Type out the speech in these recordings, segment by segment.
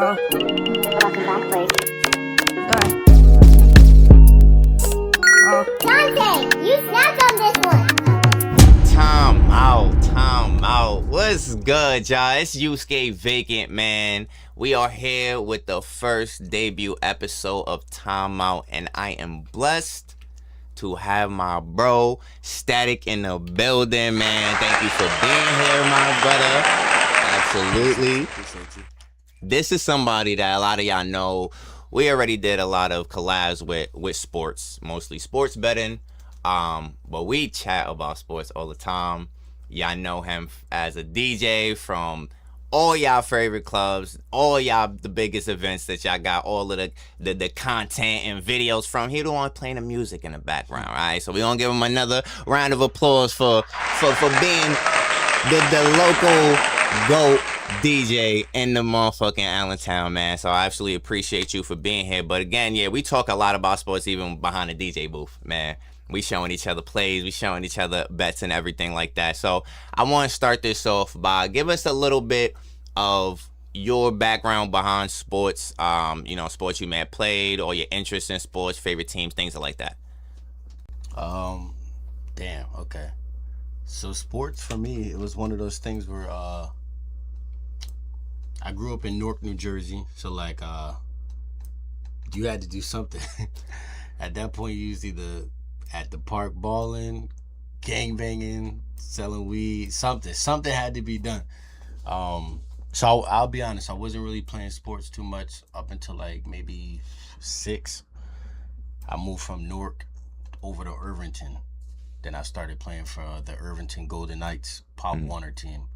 Dante, you snapped on this one. Time out. What's good, y'all? It's Yusuke Vacant, man. We are here with the first debut episode of Timeout, and I am blessed to have my bro Static in the building, man. Thank you for being here, my brother. Absolutely. This is somebody that a lot of y'all know. We already did a lot of collabs with sports, mostly sports betting. But we chat about sports all the time. Y'all know him as a DJ from all y'all favorite clubs, all y'all the biggest events that y'all got all of the content and videos from. He the one playing the music in the background, right? So we gonna give him another round of applause for being the local GOAT DJ in the motherfucking Allentown, man. So I absolutely appreciate you for being here. But again, yeah, we talk a lot about sports even behind the DJ booth, man. We showing each other plays, we showing each other bets and everything like that. So I want to start this off by give us a little bit of your background behind sports, sports you may have played or your interest in sports, favorite teams, things like that. Okay. So sports for me, it was one of those things where I grew up in Newark, New Jersey. So like you had to do something. At that point, you was either at the park balling, gang banging, selling weed, something had to be done. So I'll be honest, I wasn't really playing sports too much up until like maybe 6. I moved from Newark over to Irvington. Then I started playing for the Irvington Golden Knights Pop Warner team.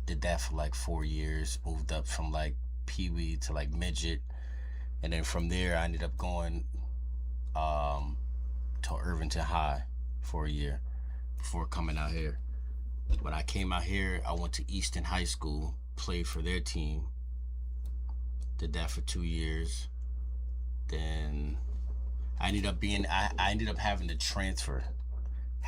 Did that for like 4 years, moved up from like Pee-wee to like midget. And then from there, I ended up going to Irvington High for a year before coming out here. When I came out here, I went to Easton High School, played for their team, did that for 2 years. Then I ended up having to transfer.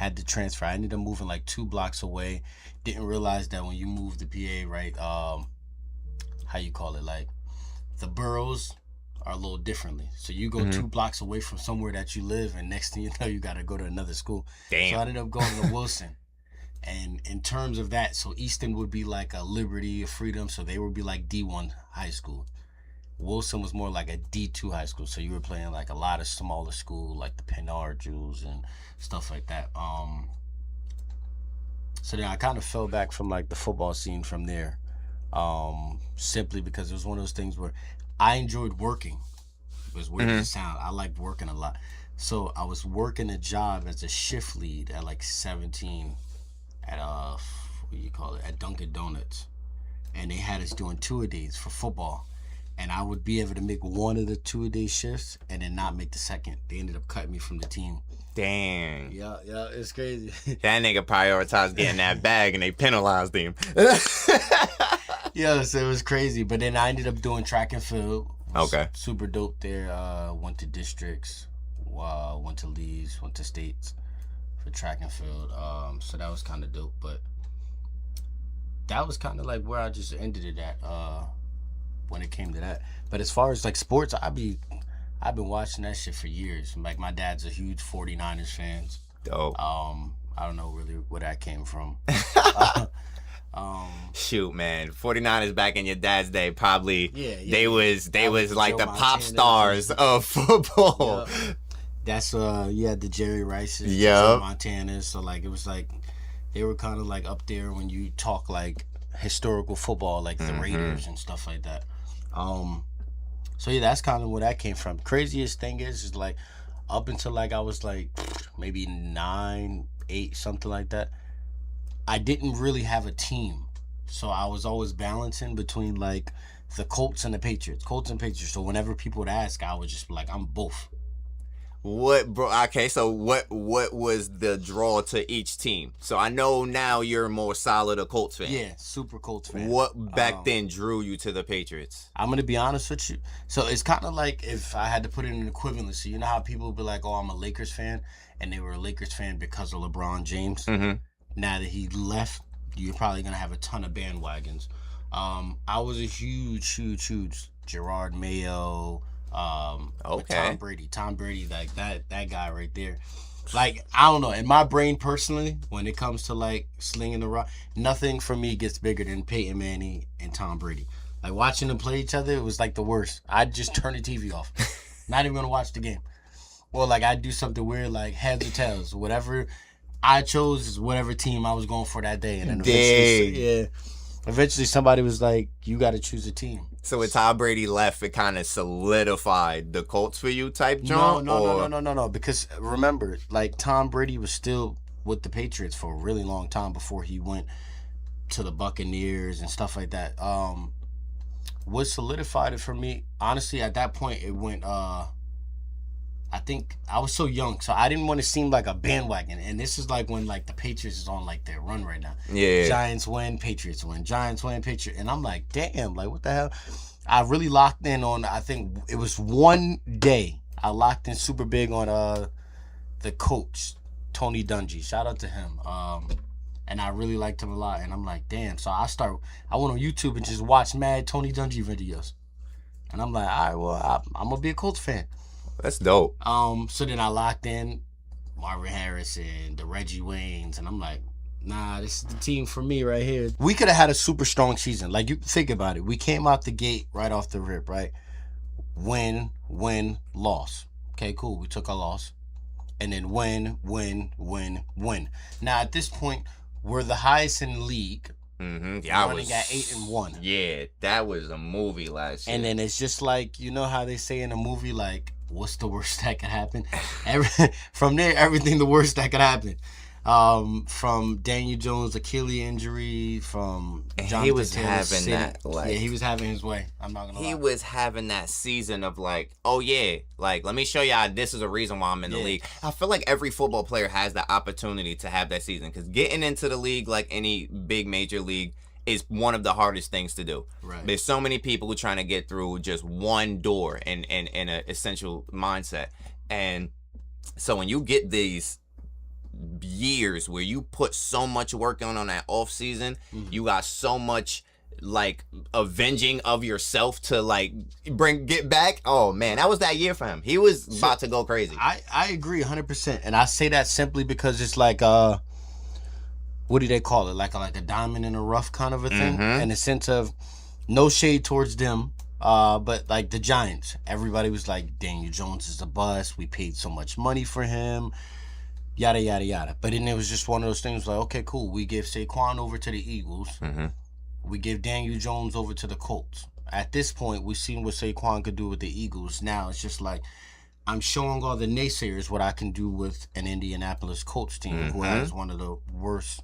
I ended up moving like 2 blocks away. Didn't realize that when you move to PA, right, how you call it, like the boroughs are a little differently. So you go 2 blocks away from somewhere that you live, and next thing you know, you got to go to another school. Damn. So I ended up going to Wilson. And in terms of that, so Easton would be like a Liberty, a Freedom, so they would be like D1 high school. Wilson was more like a D2 high school, so you were playing like a lot of smaller school, like the Pinard Jewels and stuff like that. So then I kind of fell back from like the football scene from there, simply because it was one of those things where I enjoyed working. As weird as it sounds, I liked working a lot. So I was working a job as a shift lead at like 17 at at Dunkin' Donuts, and they had us doing 2-a-days for football. And I would be able to make one of the 2-a-day shifts and then not make the second. They ended up cutting me from the team. Dang. Yeah, it's crazy. That nigga prioritized getting that bag and they penalized him. Yeah, so it was crazy. But then I ended up doing track and field. Okay. Super dope there. Went to districts, went to leagues, went to states for track and field. So that was kind of dope. But that was kind of like where I just ended it at when it came to that. But as far as like sports, I've been watching that shit for years. Like my dad's a huge 49ers fan. Dope. I don't know really where that came from. Shoot, man, 49ers back in your dad's day probably. Yeah. They was like Joe the pop Montana. stars of football. Yep. That's you had the Jerry Rices, Yep. Joe Montanas. So like it was like they were kind of like up there when you talk like historical football, like the Raiders and stuff like that. So yeah, that's kind of where that came from. Craziest thing is like up until like I was like maybe 9, 8, something like that, I didn't really have a team. So I was always balancing between like the Colts and Patriots. So whenever people would ask, I would just be like, I'm both. What, bro? Okay, so what was the draw to each team? So I know now you're more solid a Colts fan. Yeah, super Colts fan. What back then drew you to the Patriots? I'm gonna be honest with you. So it's kind of like if I had to put it in an equivalency. You know how people would be like, "Oh, I'm a Lakers fan," and they were a Lakers fan because of LeBron James. Mm-hmm. Now that he left, you're probably gonna have a ton of bandwagons. I was a huge Gerard Mayo, with Tom Brady. Tom Brady, like that guy right there. Like, I don't know. In my brain personally, when it comes to like slinging the rock, nothing for me gets bigger than Peyton Manning and Tom Brady. Like, watching them play each other, it was like the worst. I'd just turn the TV off. Not even gonna watch the game. Or like I'd do something weird like heads or tails. Whatever I chose is whatever team I was going for that day. And then eventually somebody was like, you gotta choose a team. So when Tom Brady left, it kind of solidified the Colts for you type John? No. Because remember, like, Tom Brady was still with the Patriots for a really long time before he went to the Buccaneers and stuff like that. What solidified it for me, honestly, at that point, it went, I think I was so young, so I didn't want to seem like a bandwagon. And this is like when like the Patriots is on like their run right now. Yeah. Giants win, Patriots win. Giants win, Patriots. And I'm like, damn, like what the hell? I really locked in on, I think it was one day. I locked in super big on the coach, Tony Dungy. Shout out to him. And I really liked him a lot. And I'm like, damn. So I went on YouTube and just watched mad Tony Dungy videos. And I'm like, all right, well, I'm gonna be a Colts fan. That's dope. So then I locked in Marvin Harrison, the Reggie Waynes, and I'm like, nah, this is the team for me right here. We could have had a super strong season. Like, you think about it. We came out the gate right off the rip, right? Win, loss. Okay, cool. We took a loss. And then win. Now, at this point, we're the highest in the league. Mm-hmm. Yeah, running at 8-1. Yeah, that was a movie last year. And then it's just like, you know how they say in a movie, like, what's the worst that could happen? From there, everything the worst that could happen. From Daniel Jones' Achilles injury, from Jonathan he was Taylor having sitting. that, like, yeah, he was having his way. I'm not gonna lie. He was having that season of like, oh yeah, like let me show y'all this is a reason why I'm in the league. I feel like every football player has the opportunity to have that season because getting into the league, like any big major league, is one of the hardest things to do. Right. There's so many people who are trying to get through just one door in an essential mindset, and so when you get these years where you put so much work on that off season, you got so much like avenging of yourself to like get back. Oh man, that was that year for him. He was about to go crazy. I agree 100%, and I say that simply because it's like what do they call it? Like a diamond in a rough kind of a thing, in the sense of no shade towards them. But like the Giants, everybody was like, Daniel Jones is a bust. We paid so much money for him. Yada, yada, yada. But then it was just one of those things like, okay, cool. We give Saquon over to the Eagles. We give Daniel Jones over to the Colts. At this point, we've seen what Saquon could do with the Eagles. Now it's just like, I'm showing all the naysayers what I can do with an Indianapolis Colts team who has one of the worst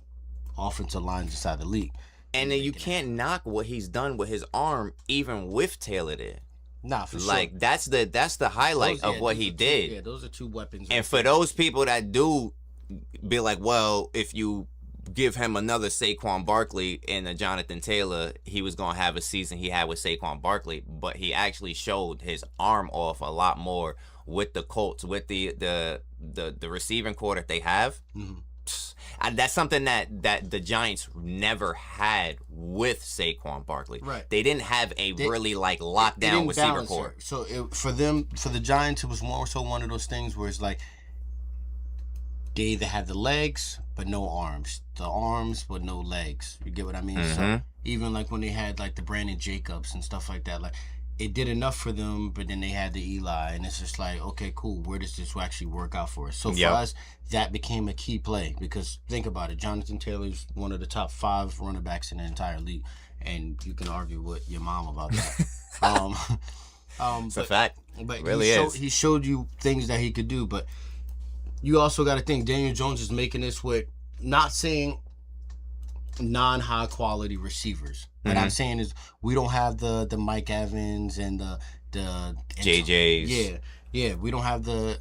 offensive lines inside the league. And then you can't knock what he's done with his arm, even with Taylor there. Nah, for sure. Like that's the highlight of what he did. Yeah, those are two weapons. And for those people that do be like, well, if you give him another Saquon Barkley and a Jonathan Taylor, he was gonna have a season he had with Saquon Barkley. But he actually showed his arm off a lot more with the Colts, with the receiving core that they have. That's something that the Giants never had with Saquon Barkley. Right. They didn't have a really like lockdown receiver core. So for the Giants, it was more so one of those things where it's like they either had the legs but no arms, the arms but no legs. You get what I mean? So even like when they had like the Brandon Jacobs and stuff like that, like it did enough for them, but then they had the Eli, and it's just like, okay, cool. Where does this actually work out for us? So for us, that became a key play because think about it. Jonathan Taylor's one of the top 5 running backs in the entire league, and you can argue with your mom about that. It's a fact. But it really is. He showed you things that he could do, but you also got to think Daniel Jones is making this with, not saying non-high quality receivers. What I'm saying is we don't have the Mike Evans and the JJs. Yeah. We don't have the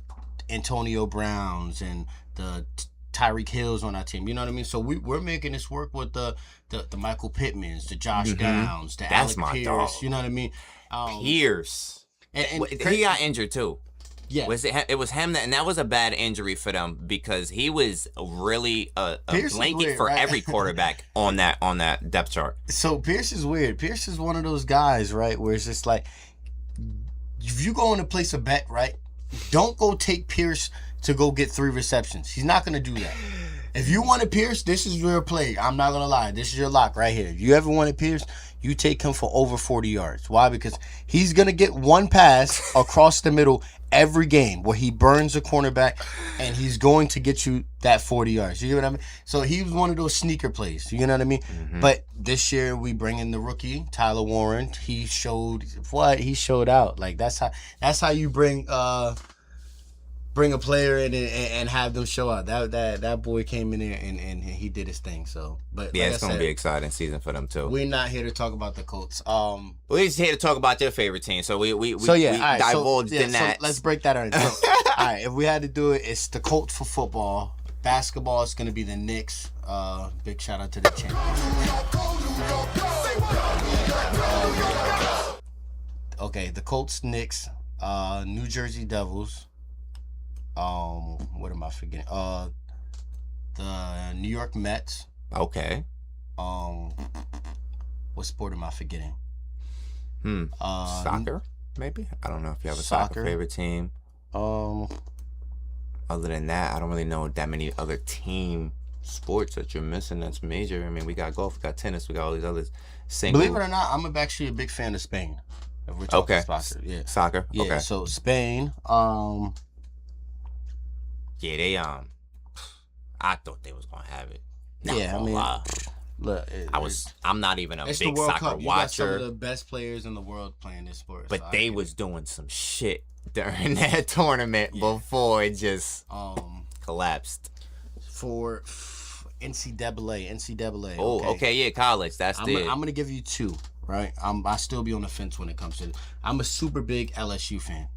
Antonio Browns and the Tyreek Hills on our team. You know what I mean? So we're making this work with the Michael Pittmans, the Josh Downs, the That's Alec my Pierce. dog. You know what I mean? Pierce. And he got injured too. Yeah. It was him and that was a bad injury for them because he was really a blanket weird, for right? every quarterback on that depth chart. So Pierce is weird. Pierce is one of those guys, right, where it's just like, if you go in to place a bet, right, don't go take Pierce to go get 3 receptions. He's not going to do that. If you wanted Pierce, this is your play. I'm not going to lie. This is your lock right here. If you ever wanted Pierce, you take him for over 40 yards. Why? Because he's going to get one pass across the middle every game where he burns a cornerback, and he's going to get you that 40 yards. You get what I mean? So he was one of those sneaker plays. You know what I mean? Mm-hmm. But this year we bring in the rookie, Tyler Warren. He showed what? He showed out. Like that's how you bring a player in and have them show out. That boy came in there and he did his thing. So, but yeah, like it's gonna be an exciting season for them too. We're not here to talk about the Colts. We're just here to talk about your favorite team. So we right, divulged in that. So let's break that down. So, all right, if we had to do it, it's the Colts for football. Basketball is gonna be the Knicks. Big shout out to the champions. Okay, the Colts, Knicks, New Jersey Devils. What am I forgetting? The New York Mets. Okay. What sport am I forgetting? Soccer, maybe? I don't know if you have a soccer favorite team. Other than that, I don't really know that many other team sports that you're missing that's major. I mean, we got golf, we got tennis, we got all these others. Believe it or not, I'm actually a big fan of Spain. If we're talking soccer. Yeah. Soccer? Yeah, okay. So Spain, yeah, they I thought they was gonna have it. I mean, look, I'm not even a big World soccer Cup. You watcher. got some of the best players in the world playing this sport. But so they was doing some shit during that tournament before it just collapsed. For NCAA. Oh, okay, yeah, college. That's I'm gonna give you 2. Right, I still be on the fence when it comes to it. I'm a super big LSU fan.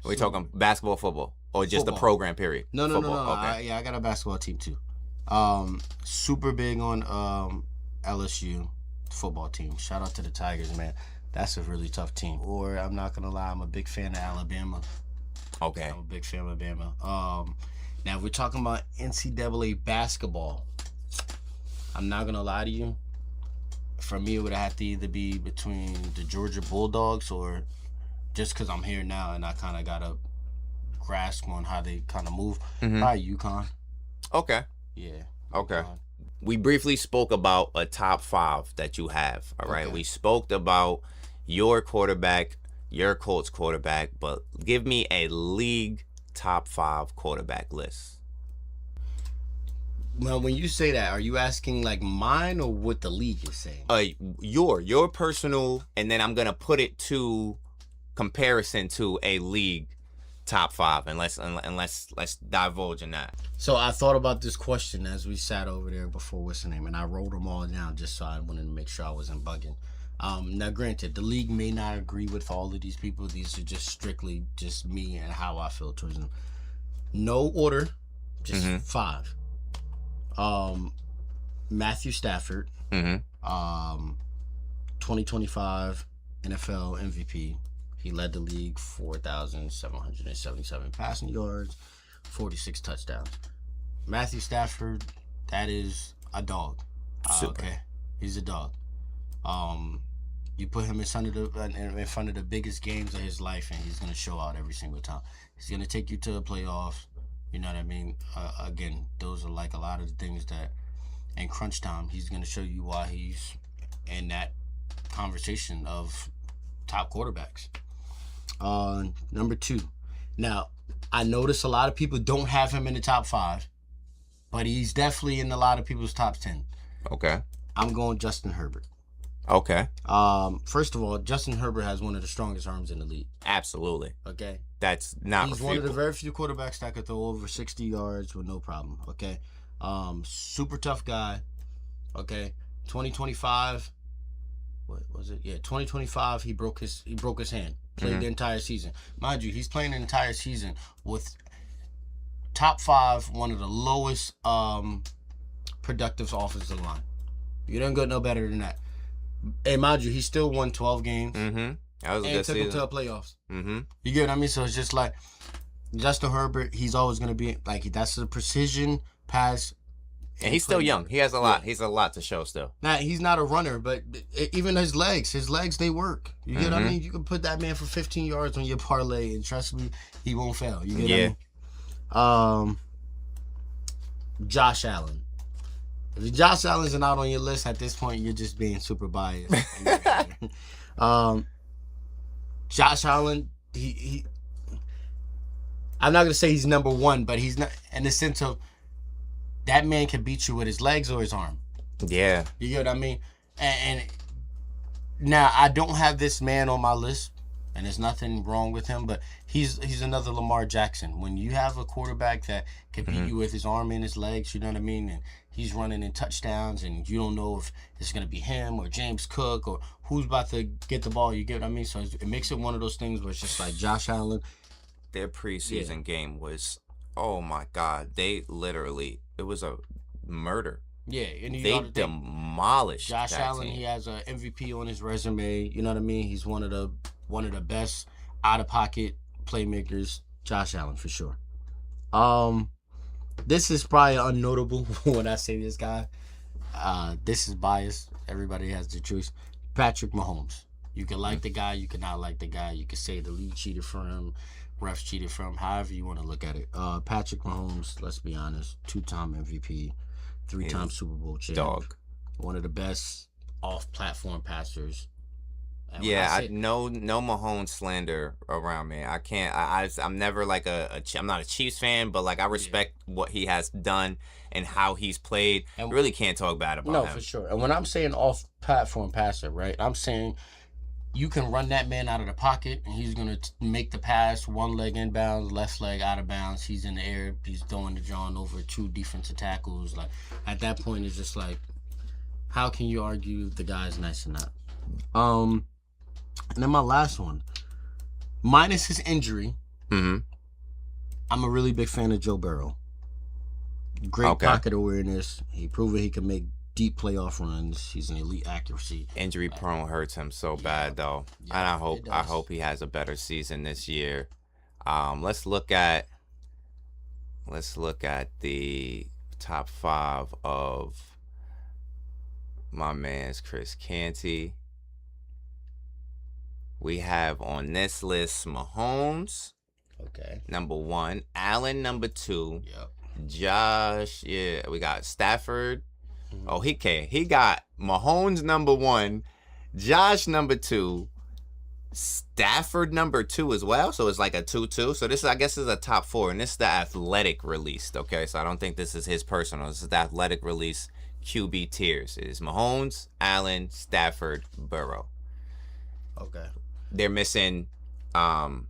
Are we talking basketball, football, or just the program period? No. Okay. I got a basketball team too. Super big on LSU football team. Shout out to the Tigers, man. That's a really tough team. Or I'm not gonna lie, I'm a big fan of Alabama. Okay. I'm a big fan of Alabama. Now we're talking about NCAA basketball. I'm not gonna lie to you. For me, it would have to either be between the Georgia Bulldogs or just because I'm here now and I kind of got a grasp on how they kind of move. Probably UConn. Okay. Yeah. Okay. We briefly spoke about a top 5 that you have. All right. Okay. We spoke about your quarterback, your Colts quarterback, but give me a league top 5 quarterback list. Well, when you say that, are you asking like mine or what the league is saying? Your personal, and then I'm gonna put it to comparison to a league top 5, and let's divulge in that. So I thought about this question as we sat over there before what's the name, and I wrote them all down just so I wanted to make sure I wasn't bugging. Now, granted, the league may not agree with all of these people. These are just strictly just me and how I feel towards them. No order, just 5. Matthew Stafford, 2025 NFL MVP. He led the league 4,777 passing yards, 46 touchdowns. Matthew Stafford, that is a dog. Okay, he's a dog. You put him in front of the biggest games of his life, and he's gonna show out every single time. He's gonna take you to the playoffs. You know what I mean? Again, those are like a lot of the things that in crunch time, he's going to show you why he's in that conversation of top quarterbacks. Number 2. Now, I notice a lot of people don't have him in the top 5, but he's definitely in a lot of people's top 10. Okay. I'm going Justin Herbert. Okay. First of all, Justin Herbert has one of the strongest arms in the league. Absolutely. Okay. That's not He's one of the very few quarterbacks that could throw over 60 yards with no problem. Okay. Super tough guy. Okay. 2025. What was it? Yeah, 2025. He broke his hand. Played the entire season. Mind you, he's playing the entire season with top 5, one of the lowest productive offensive line. You don't get no better than that. And mind you, he still won 12 games. That was a good took season. him to the playoffs. You get what I mean? So it's just like, Justin Herbert, he's always going to be like, that's a precision pass. And he's still young. He has a lot. He's a lot to show still. Now, he's not a runner, but even his legs, they work. You get what I mean? You can put that man for 15 yards on your parlay, and trust me, he won't fail. You get what I mean? Josh Allen. If Josh Allen's not on your list at this point, you're just being super biased. Josh Allen, he I'm not going to say he's number one, but he's not in the sense of that man can beat you with his legs or his arm. Yeah. You get what I mean? And now, I don't have this man on my list, and there's nothing wrong with him, but he's another Lamar Jackson. When you have a quarterback that can beat you with his arm and his legs, you know what I mean? And he's running in touchdowns, and you don't know if it's going to be him or James Cook or who's about to get the ball. You get what I mean? So it makes it one of those things where it's just like Josh Allen. Their preseason game was, oh my God, they literally, it was a murder. Yeah, and they demolished Josh that Allen. team. He has an MVP on his resume. You know what I mean? He's one of the best out of pocket playmakers. Josh Allen for sure. This is probably unnotable when I say this guy. This is biased. Everybody has the choice. Patrick Mahomes. You can like the guy. You can not like the guy. You can say the league cheated for him. Refs cheated for him. However you want to look at it. Patrick Mahomes, let's be honest, 2-time MVP, 3-time Super Bowl champ. Dog. One of the best off-platform passers. And yeah, no Mahomes slander around me. I can't. I'm never like I'm not a Chiefs fan, but like I respect what he has done and how he's played. And really can't talk bad about him. No, for sure. And when I'm saying off-platform passer, right, I'm saying you can run that man out of the pocket, and he's going to make the pass, one leg inbounds, left leg out of bounds. He's in the air. He's throwing the John over 2 defensive tackles. Like, at that point, it's just like, how can you argue the guy's nice or not? And then my last one, minus his injury, I'm a really big fan of Joe Burrow. Great pocket awareness. He proven he can make deep playoff runs. He's an elite accuracy. Injury prone hurts him so bad though, and I hope he has a better season this year. Let's look at the top 5 of my man's Chris Canty. We have on this list Mahomes, number 1, Allen number 2, Josh, we got Stafford. Oh, he got Mahomes number 1, Josh number 2, Stafford number 2 as well. So it's like a 2-2. So this, I guess, is a top 4, and this is the athletic released. Okay, so I don't think this is his personal. This is the athletic release QB tiers. It is Mahomes, Allen, Stafford, Burrow. Okay. They're missing Herbert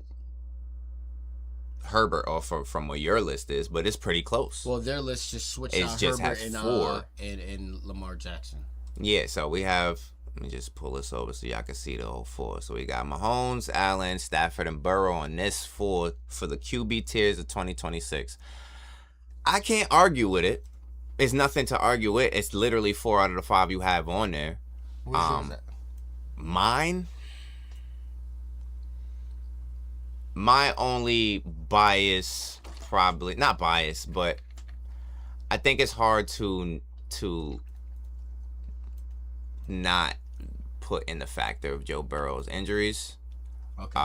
off from what your list is, but it's pretty close. Well, their list just switched out Herbert and Lamar Jackson. Yeah, so we have, let me just pull this over so y'all can see the whole 4. So we got Mahomes, Allen, Stafford, and Burrow on this 4 for the QB tiers of 2026. I can't argue with it. There's nothing to argue with. It's literally 4 out of the 5 you have on there. Where's that? Mine? My only bias, probably not bias, but I think it's hard to not put in the factor of Joe Burrow's injuries. Okay.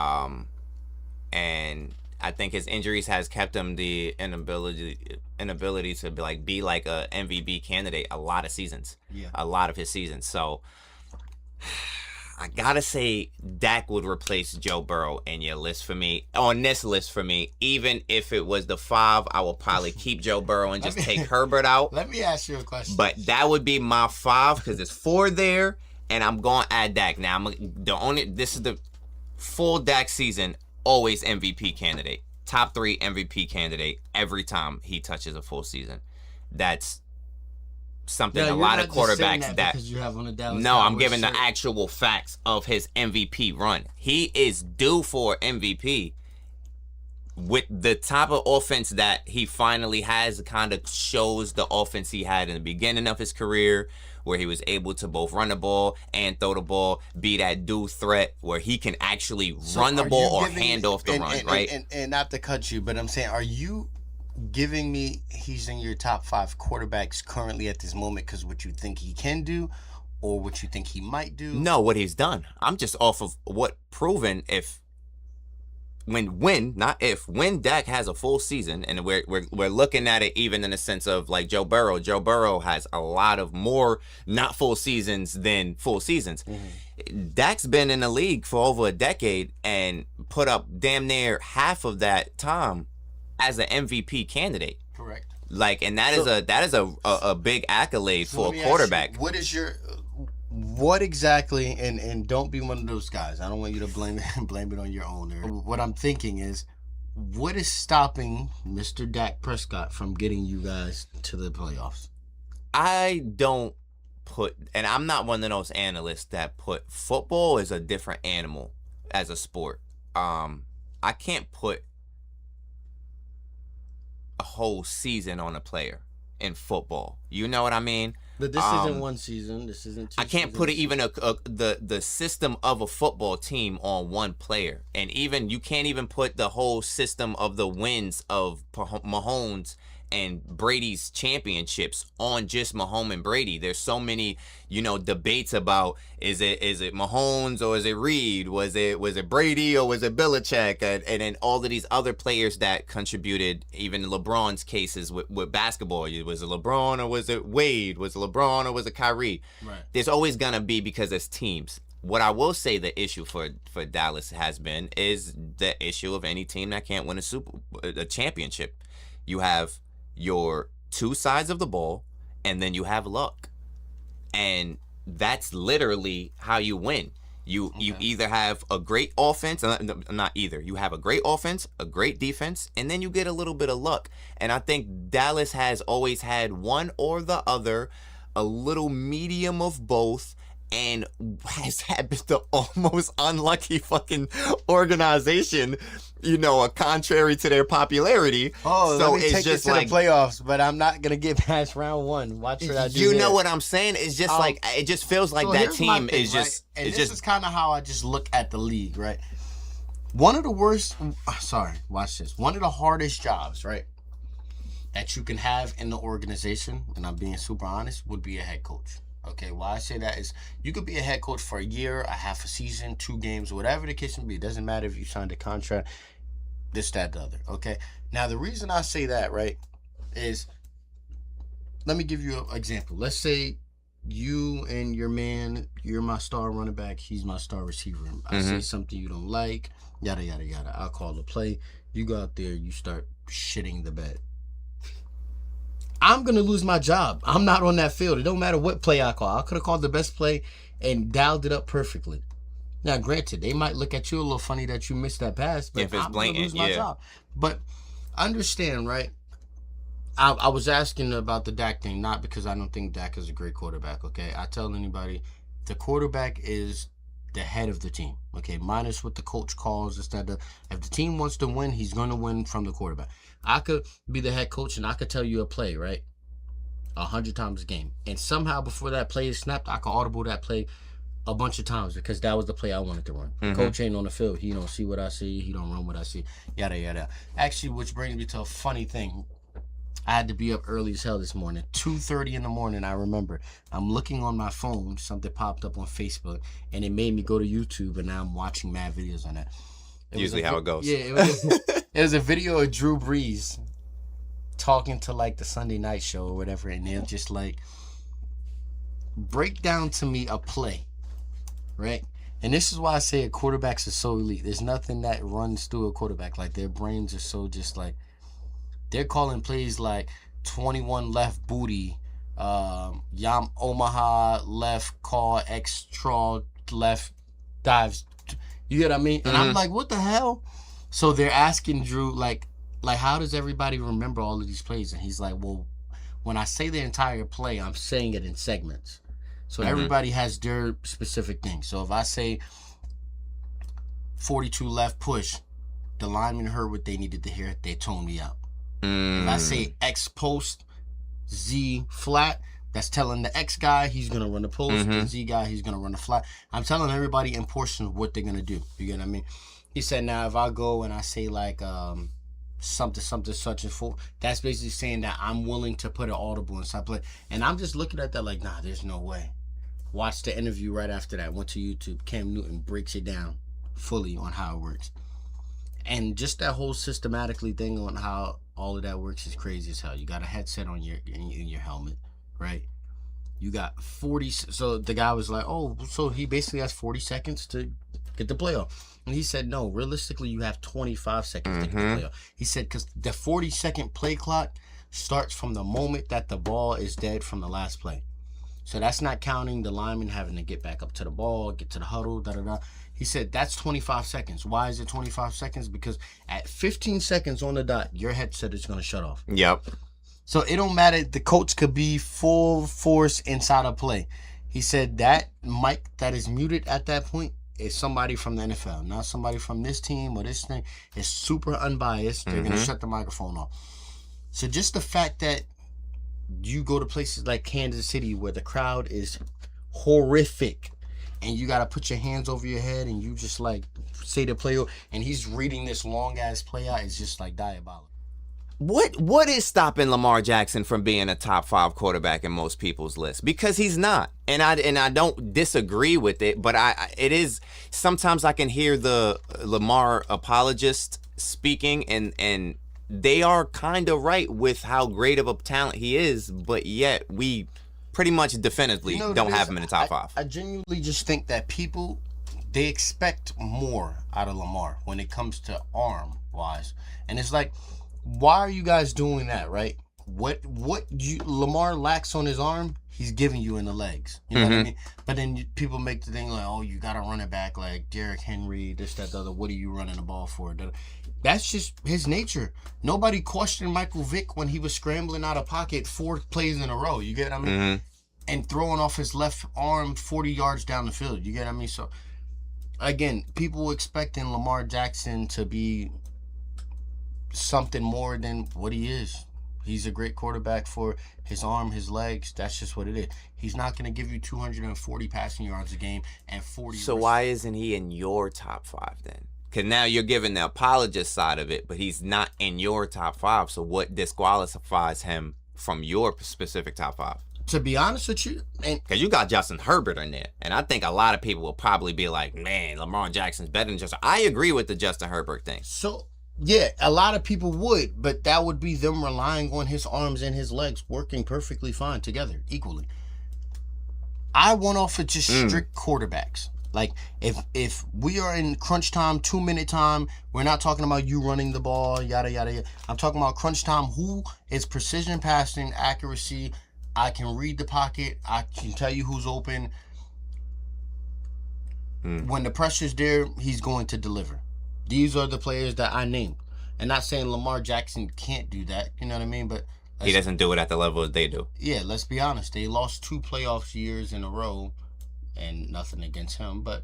And I think his injuries has kept him the inability to be like a MVP candidate a lot of seasons. Yeah. A lot of his seasons. So I gotta say Dak would replace Joe Burrow in your list for me, on this list for me. Even if it was the 5, I would probably keep Joe Burrow and just take Herbert out. Let me ask you a question. But that would be my 5 because there's 4 there, and I'm going to add Dak. Now, this is the full Dak season, always MVP candidate. Top 3 MVP candidate every time he touches a full season. That's something a lot of quarterbacks that you have on the Dallas no, Cowboys I'm giving shirt. the actual facts of his MVP run. He is due for MVP with the type of offense that he finally has. Kind of shows the offense he had in the beginning of his career where he was able to both run the ball and throw the ball, be that dual threat where he can actually run the ball or hand off the run, right? And not to cut you, but I'm saying, are you giving me he's in your top 5 quarterbacks currently at this moment because what you think he can do or what you think he might do? No, what he's done. I'm just off of what proven when Dak has a full season, and we're looking at it even in the sense of like Joe Burrow. Joe Burrow has a lot of more not full seasons than full seasons. Dak's been in the league for over a decade and put up damn near half of that time as an MVP candidate. Correct. Like, and that is a big accolade for a quarterback. What exactly, and don't be one of those guys. I don't want you to blame it on your owner. What I'm thinking is, what is stopping Mr. Dak Prescott from getting you guys to the playoffs? I don't put, and I'm not one of those analysts that put football as a different animal as a sport. I can't put a whole season on a player in football. You know what I mean? But this isn't one season. This isn't 2 I can't put it even the system of a football team on one player, and even you can't even put the whole system of the wins of Mahomes and Brady's championships on just Mahomes and Brady. There's so many, debates about is it Mahomes or is it Reed? Was it Brady or was it Belichick? And then all of these other players that contributed, even LeBron's cases with basketball. Was it LeBron or was it Wade? Was it LeBron or was it Kyrie? Right. There's always gonna be, because it's teams. What I will say the issue for Dallas has been is the issue of any team that can't win a championship. You have your 2 sides of the ball, and then you have luck, and that's literally how you win. You either have a great offense, not either. You have a great offense, a great defense, and then you get a little bit of luck. And I think Dallas has always had one or the other, a little medium of both, and has had the almost unlucky fucking organization, contrary to their popularity. Oh, so let me take just like the playoffs, but I'm not gonna get past round 1. Watch what I do. You know what I'm saying? It's just like it just feels like that team thing, is just. Right? And this is kind of how I just look at the league, right? One of the worst. Sorry, watch this. One of the hardest jobs, right, that you can have in the organization, and I'm being super honest, would be a head coach. Okay, why I say that is you could be a head coach for a year, a half a season, 2 games, whatever the case may be. It doesn't matter if you signed a contract, this, that, the other. Okay, now the reason I say that, right, is let me give you an example. Let's say you and your man, you're my star running back, he's my star receiver. I say something you don't like, yada, yada, yada. I'll call the play. You go out there, you start shitting the bed. I'm going to lose my job. I'm not on that field. It don't matter what play I call. I could have called the best play and dialed it up perfectly. Now, granted, they might look at you a little funny that you missed that pass, but if it's I'm going to lose my job. But understand, right? I was asking about the Dak thing, not because I don't think Dak is a great quarterback, okay? I tell anybody, the quarterback is the head of the team, okay? Minus what the coach calls. If the team wants to win, he's going to win from the quarterback. I could be the head coach and I could tell you a play, right? 100 times a game. And somehow before that play is snapped, I could audible that play a bunch of times because that was the play I wanted to run. The coach ain't on the field. He don't see what I see. He don't run what I see. Yada, yada. Actually, which brings me to a funny thing. I had to be up early as hell this morning. 2:30 in the morning, I remember. I'm looking on my phone. Something popped up on Facebook, and it made me go to YouTube, and now I'm watching mad videos on that. Usually how it goes. Yeah, it was a video of Drew Brees talking to like the Sunday night show or whatever, and they're just like, break down to me a play, right? And this is why I say quarterbacks are so elite. There's nothing that runs through a quarterback. Like, their brains are so just like, they're calling plays like 21 left booty, Yam Omaha left call, extra left dives. You get what I mean? And I'm like, what the hell? So they're asking Drew, like, how does everybody remember all of these plays? And he's like, well, when I say the entire play, I'm saying it in segments. So everybody has their specific thing. So if I say 42 left push, the lineman heard what they needed to hear. They toned me out. If I say X post, Z flat, That's telling the X guy he's going to run the post, the Z guy he's going to run the flat. I'm telling everybody in portions what they're going to do. You get what I mean? He said, now if I go and I say like something such and for, that's basically saying that I'm willing to put an audible inside play. And I'm just looking at that like, nah, there's no way. Watch the interview right after that. Went to YouTube. Cam Newton breaks it down fully on how it works. And just that whole systematically thing on how all of that works is crazy as hell. You got a headset on in your helmet, right? You got 40. So the guy was like, oh, so he basically has 40 seconds to get the playoff. And he said, no, realistically, you have 25 seconds to get the playoff. He said, because the 40-second play clock starts from the moment that the ball is dead from the last play. So that's not counting the lineman having to get back up to the ball, get to the huddle, da-da-da. He said that's 25 seconds. Why is it 25 seconds? Because at 15 seconds on the dot, your headset is going to shut off. Yep. So it don't matter. The coach could be full force inside of play. He said that mic that is muted at that point is somebody from the NFL, not somebody from this team or this thing. It's super unbiased. They're going to shut the microphone off. So just the fact that you go to places like Kansas City where the crowd is horrific and you got to put your hands over your head and you just like say the play and he's reading this long ass play out, it's just like diabolical. What is stopping Lamar Jackson from being a top 5 quarterback in most people's list? Because he's not, and I don't disagree with it, but it is sometimes I can hear the Lamar apologist speaking, and they are kind of right with how great of a talent he is, but yet we pretty much definitively don't have him in the top 5. I genuinely just think that people, they expect more out of Lamar when it comes to arm wise, and it's like, why are you guys doing that, right? What Lamar lacks on his arm, he's giving you in the legs. You know what I mean? But then people make the thing like, oh, you got to run it back like Derrick Henry, this, that, the other. What are you running the ball for? That's just his nature. Nobody questioned Michael Vick when he was scrambling out of pocket 4 plays in a row. You get what I mean? And throwing off his left arm 40 yards down the field. You get what I mean? So, again, people expecting Lamar Jackson to be something more than what he is. He's a great quarterback for his arm, his legs. That's just what it is. He's not going to give you 240 passing yards a game and 40. So why isn't he in your top 5 then? Because now you're giving the apologist side of it, but he's not in your top 5. So what disqualifies him from your specific top 5? To be honest with you, because you got Justin Herbert in there, and I think a lot of people will probably be like, man, Lamar Jackson's better than Justin. I agree with the Justin Herbert thing. So yeah, a lot of people would, but that would be them relying on his arms and his legs working perfectly fine together, equally. I want off of just strict quarterbacks. Like, if we are in crunch time, 2-minute time, we're not talking about you running the ball, yada, yada, yada. I'm talking about crunch time. Who is precision passing, accuracy? I can read the pocket. I can tell you who's open. When the pressure's there, he's going to deliver. These are the players that I named. And not saying Lamar Jackson can't do that, you know what I mean? But he doesn't do it at the level that they do. Yeah, let's be honest. They lost 2 playoffs years in a row, and nothing against him. But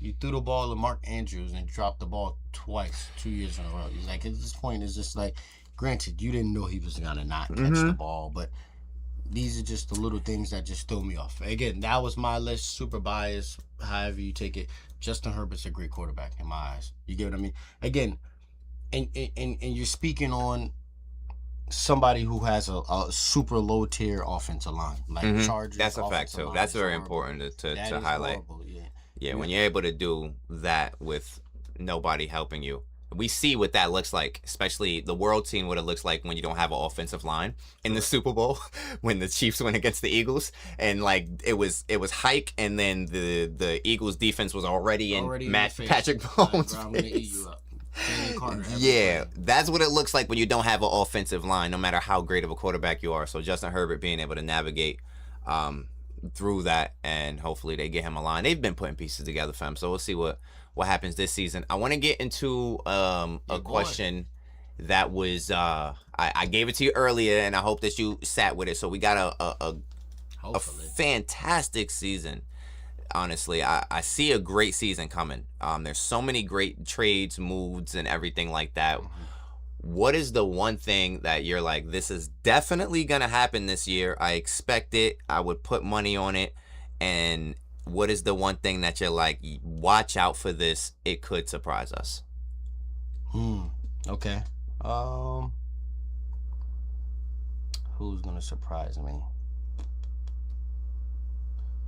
you threw the ball to Mark Andrews and dropped the ball twice, 2 years in a row. He's like, at this point, it's just like, granted, you didn't know he was going to not catch the ball, but these are just the little things that just throw me off. Again, that was my list, super biased, however you take it. Justin Herbert's a great quarterback in my eyes. You get what I mean? Again, and you're speaking on somebody who has a super low tier offensive line, like Chargers. That's a fact too. That's very important to highlight. Yeah, when you're able to do that with nobody helping you. We see what that looks like, especially the world scene, what it looks like when you don't have an offensive line in the Super Bowl when the Chiefs went against the Eagles, and like it was hike, and then the Eagles defense was already in Patrick Mahomes' face. Yeah, that's what it looks like when you don't have an offensive line, no matter how great of a quarterback you are. So Justin Herbert being able to navigate through that, and hopefully they get him a line. They've been putting pieces together, fam. So we'll see what happens this season. I want to get into a question that was I gave it to you earlier, and I hope that you sat with it. So we got a fantastic season. Honestly, I see a great season coming. There's so many great trades, moves, and everything like that. what is the one thing that you're like, this is definitely going to happen this year? I expect it. I would put money on it. And what is the one thing that you're like, watch out for this? It could surprise us. Okay. Who's going to surprise me?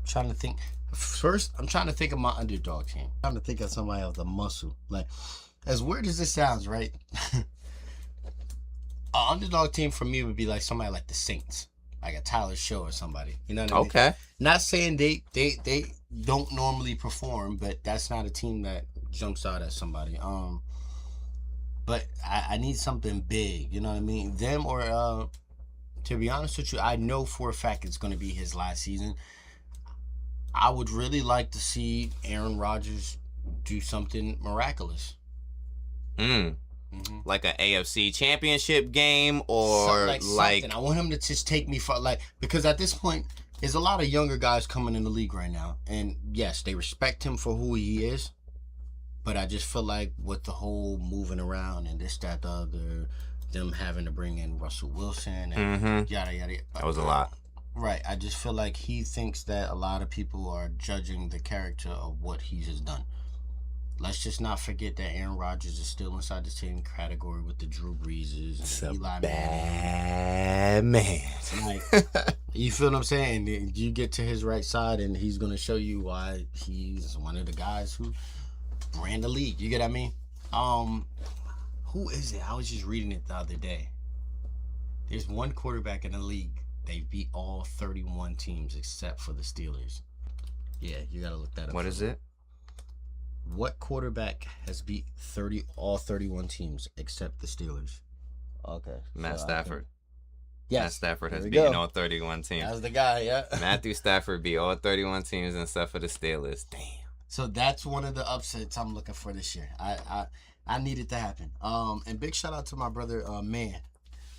Trying to think. First, I'm trying to think of my underdog team. I'm trying to think of somebody with a muscle. Like, as weird as this sounds, right? An underdog team for me would be like somebody like the Saints, like a Tyler Show or somebody. You know what I mean? Okay. Not saying they don't normally perform, but that's not a team that jumps out at somebody. But I need something big. You know what I mean? Them or to be honest with you, I know for a fact it's going to be his last season. I would really like to see Aaron Rodgers do something miraculous. Like an AFC championship game or like I want him to just take me for because at this point there's a lot of younger guys coming in the league right now, and yes, they respect him for who he is, but I just feel like with the whole moving around and this, that, the other, them having to bring in Russell Wilson and yada yada. That was a lot. Right. I just feel like he thinks that a lot of people are judging the character of what he has done. Let's just not forget that Aaron Rodgers is still inside the same category with the Drew Breeses and Eli bad man. Like, you feel what I'm saying? You get to his right side and he's going to show you why he's one of the guys who ran the league. You get what I mean? Who is it? I was just reading it the other day. There's one quarterback in the league. They beat all 31 teams except for the Steelers. Yeah, you got to look that up. What is it? What quarterback has beat all 31 teams except the Steelers? Okay. Matt Stafford. Yes. Matt Stafford has beaten all 31 teams. That's the guy, yeah. Matthew Stafford beat all 31 teams except for the Steelers. Damn. So that's one of the upsets I'm looking for this year. I need it to happen. And big shout out to my brother, Man.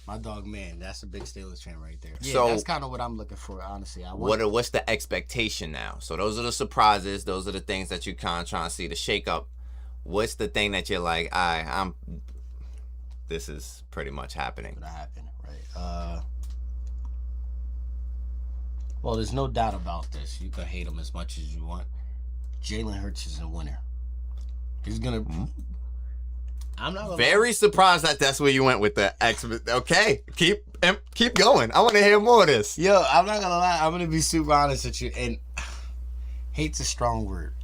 My dog, Man. That's a big Steelers fan right there. Yeah, so that's kind of what I'm looking for, honestly. What's the expectation now? So those are the surprises. Those are the things that you kind of trying to see, the shake up. What's the thing that you're like, this is pretty much happening? Gonna happen, right? Well, there's no doubt about this. You can hate him as much as you want. Jalen Hurts is a winner. He's gonna. I'm not very surprised that that's where you went with the X. Okay, keep going. I want to hear more of this. Yo, I'm not gonna lie. I'm gonna be super honest with you. And hate's a strong word.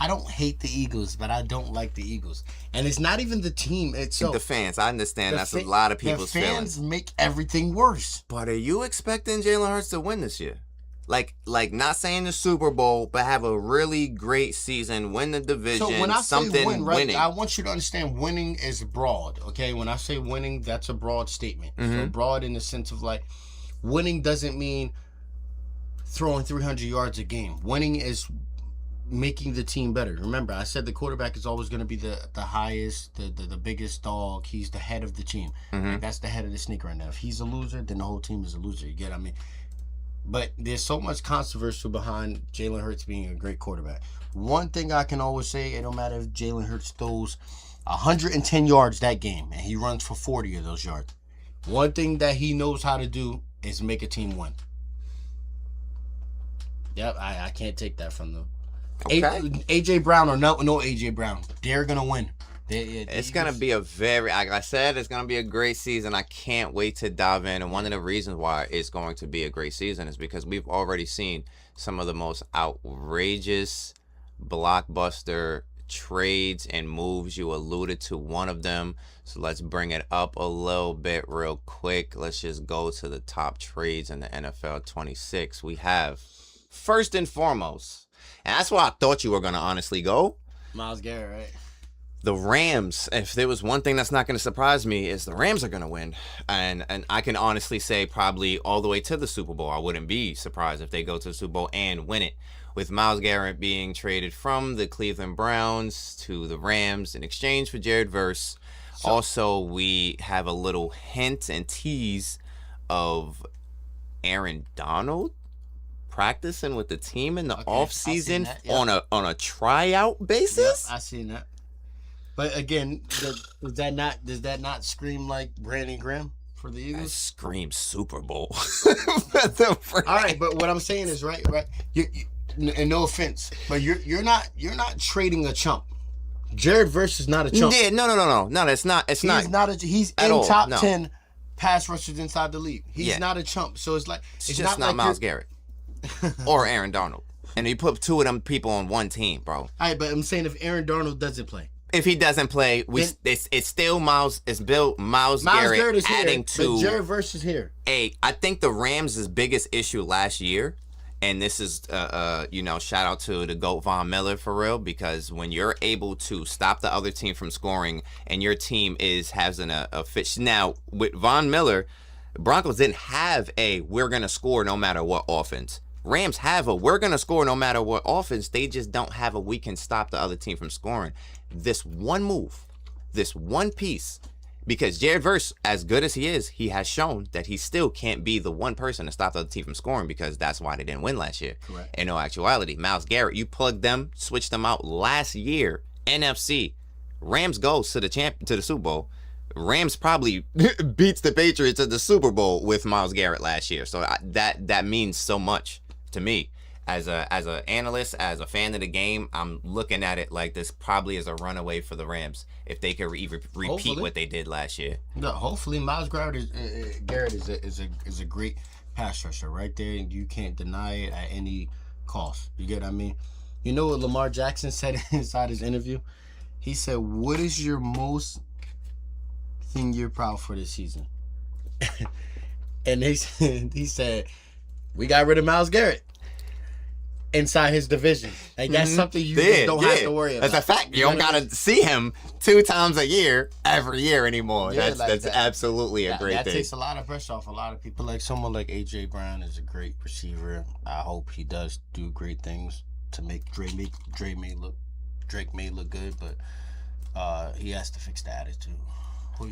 I don't hate the Eagles, but I don't like the Eagles. And it's not even the team itself. The fans. I understand that's a lot of people's feelings. The fans make everything worse. But are you expecting Jalen Hurts to win this year? Like not saying the Super Bowl, but have a really great season, win the division, so when I say win, right, winning. I want you to understand winning is broad, okay? When I say winning, that's a broad statement. So broad in the sense of like, winning doesn't mean throwing 300 yards a game. Winning is making the team better. Remember, I said the quarterback is always going to be the highest, the biggest dog. He's the head of the team. Like, that's the head of the snake right now. If he's a loser, then the whole team is a loser. You get what I mean? But there's so much controversy behind Jalen Hurts being a great quarterback. One thing I can always say, it don't matter if Jalen Hurts throws 110 yards that game and he runs for 40 of those yards. One thing that he knows how to do is make a team win. Yep, I can't take that from them. Okay. AJ Brown or no AJ Brown, they're going to win. It's going to be a very, like I said, it's going to be a great season. I can't wait to dive in. And one of the reasons why it's going to be a great season is because we've already seen some of the most outrageous blockbuster trades and moves. You alluded to one of them. So let's bring it up a little bit real quick. Let's just go to the top trades in the NFL 26. We have, first and foremost, and that's where I thought you were going to honestly go. Myles Garrett, right? The Rams, if there was one thing that's not going to surprise me, is the Rams are going to win. And I can honestly say probably all the way to the Super Bowl. I wouldn't be surprised if they go to the Super Bowl and win it. With Myles Garrett being traded from the Cleveland Browns to the Rams in exchange for Jared Verse. Also, we have a little hint and tease of Aaron Donald practicing with the team in the offseason on a tryout basis. Yep, I seen that. But again, does that not scream like Brandon Graham for the That Eagles? screams Super Bowl. All right, but what I'm saying is right. And no offense, but you're not trading a chump. Jared Verse is not a chump. Yeah, no. That's not. It's not. He's at in all, top no. 10 pass rushers inside the league. He's Yeah. not a chump. So it's like It's just not like Myles you're- Garrett or Aaron Donald. And you put two of them people on one team, bro. All right, but I'm saying if Aaron Darnold doesn't play, If he doesn't play, it's still Myles. It's Bill Myles Garrett is adding here, but to Jared Verse is here. I think the Rams' biggest issue last year, and this is shout out to the GOAT Von Miller for real, because when you're able to stop the other team from scoring and your team has a fit. Now with Von Miller, Broncos didn't have a we're gonna score no matter what offense. Rams have a we're gonna score no matter what offense. They just don't have a we can stop the other team from scoring. This one move, this one piece, because Jared Verse, as good as he is, he has shown that he still can't be the one person to stop the other team from scoring, because that's why they didn't win last year. Correct. In no actuality, Myles Garrett, you plugged them, switched them out last year. NFC, Rams goes to the Super Bowl. Rams probably beats the Patriots at the Super Bowl with Myles Garrett last year. So that means so much to me. As an analyst, as a fan of the game, I'm looking at it like this probably is a runaway for the Rams if they could repeat Hopefully. what they did last year. No, hopefully Myles Garrett is a great pass rusher right there, and you can't deny it at any cost. You get what I mean? You know what Lamar Jackson said inside his interview? He said, "What is your most thing you're proud for this season?" And he said, "We got rid of Myles Garrett." Inside his division. Like, that's something you just don't have to worry about. That's a fact. You don't got to see him 2 times a year, every year anymore. Yeah, that's absolutely a great that thing. takes a lot of pressure off a lot of people. Like someone like A.J. Brown is a great receiver. I hope he does do great things to make Drake may look good, but he has to fix the attitude.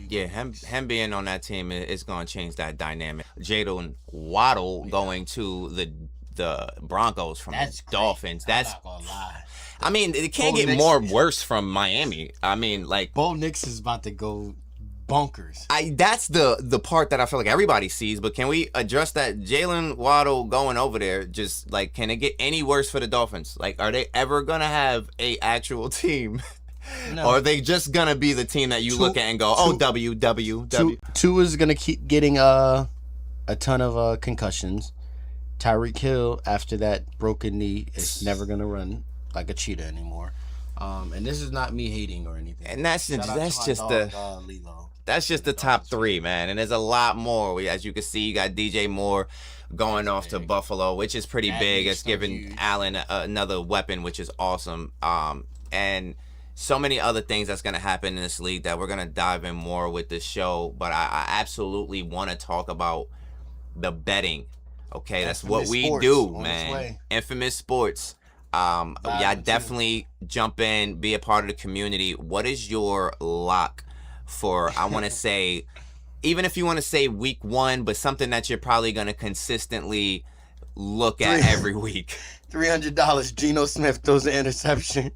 Yeah, him being on that team is going to change that dynamic. Jalen Waddle going to the Broncos from the Dolphins. I'm not gonna lie. I mean, it can't Bo get Nix- more worse from Miami. I mean, like, Bo Nix is about to go bonkers. that's the part that I feel like everybody sees. But can we address that Jalen Waddle going over there? Just like, can it get any worse for the Dolphins? Like, are they ever gonna have a actual team? No. Or are they just gonna be the team that you look at and go, oh, W. Tua is gonna keep getting a ton of concussions. Tyreek Hill, after that broken knee, is never gonna run like a cheetah anymore. And this is not me hating or anything. And that's Shout out just to my dog, the Lilo. that's just the top 3, man. And there's a lot more. As you can see, you got DJ Moore going off to Buffalo, which is pretty That big. is It's so giving huge. Allen another weapon, which is awesome. And so many other things that's going to happen in this league that we're going to dive in more with this show. But I absolutely want to talk about the betting. Okay, that's what we Sports do, on its man. way. Infamous Sports. Yeah, definitely jump in, be a part of the community. What is your lock for, I want to say, even if you want to say week 1, but something that you're probably going to consistently look at every week? $300. Geno Smith throws an interception.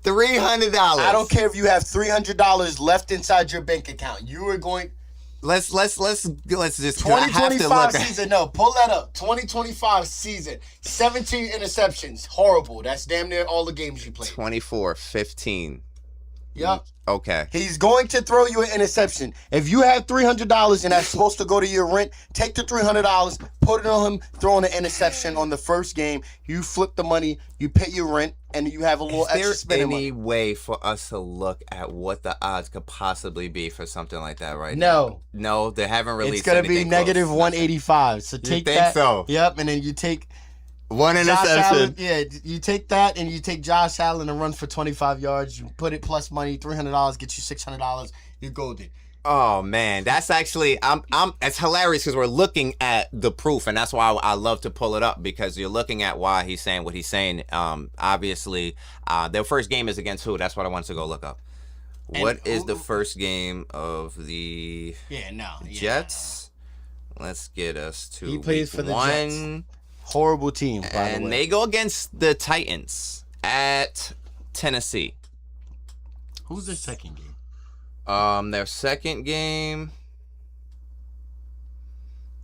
$300. I don't care if you have $300 left inside your bank account. You are going. Let's just I have to 2025 look at- season. No, pull that up. 2025 season. 17 interceptions. Horrible. That's damn near all the games you played. 24-15. Yep. Okay. He's going to throw you an interception. If you have $300 and that's supposed to go to your rent, take the $300, put it on him, throw in an interception on the first game. You flip the money, you pay your rent, and you have a little Is extra there spending any money. way for us to look at what the odds could possibly be for something like that right No. now? No, they haven't released It's going to be anything negative close. 185. So take think that. so? Yep, and then you take One Josh interception. Allen. Yeah, you take that and you take Josh Allen and run for 25 yards. You put it plus money, $300, get you $600. You're golden. Oh man, that's actually it's hilarious because we're looking at the proof, and that's why I love to pull it up, because you're looking at why he's saying what he's saying. Obviously, their first game is against who? That's what I wanted to go look up. What is the first game of the Jets? Let's get us to He plays week for the 1. Jets. Horrible team, by the And way. they go against the Titans. at Tennessee. Who's their second game? Their second game,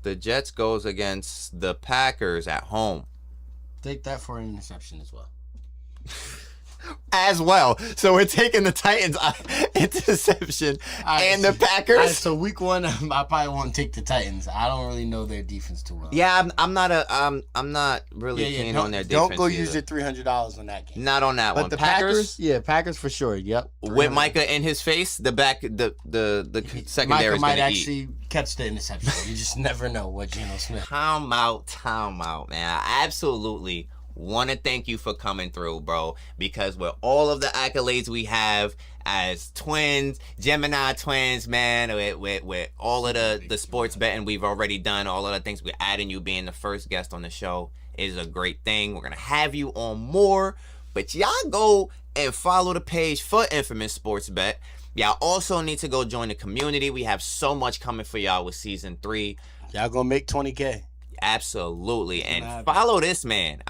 the Jets goes against the Packers at home. Take that for an interception as well. As well. So we're taking the Titans interception and the Packers. All right, so week 1, I probably won't take the Titans. I don't really know their defense too well. Yeah, I'm not really keen on their defense. Don't go either. use your $300 on that game. Not on that but one. The Packers, Packers for sure. Yep. With Micah in his face, the secondary is going might to actually catch the interception. You just never know what Geno Smith. Time out, man. I absolutely want to thank you for coming through, bro, because with all of the accolades we have as twins, Gemini twins, man, with all of the sports betting we've already done, all of the things we're adding, you being the first guest on the show is a great thing. We're going to have you on more, but y'all go and follow the page for Infamous Sports Bet. Y'all also need to go join the community. We have so much coming for y'all with season 3. Y'all gonna make 20K. Absolutely. And follow this man.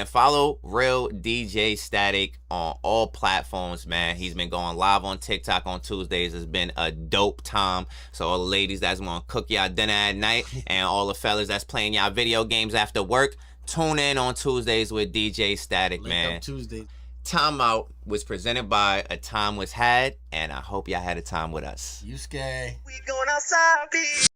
Follow Real DJ Static on all platforms, man. He's been going live on TikTok on Tuesdays. It's been a dope time. So all the ladies that's want to cook y'all dinner at night and all the fellas that's playing y'all video games after work, tune in on Tuesdays with DJ Static, man. Tuesday. Timeout was presented by A Time Was Had, and I hope y'all had a time with us. You scary. We going outside, bitch.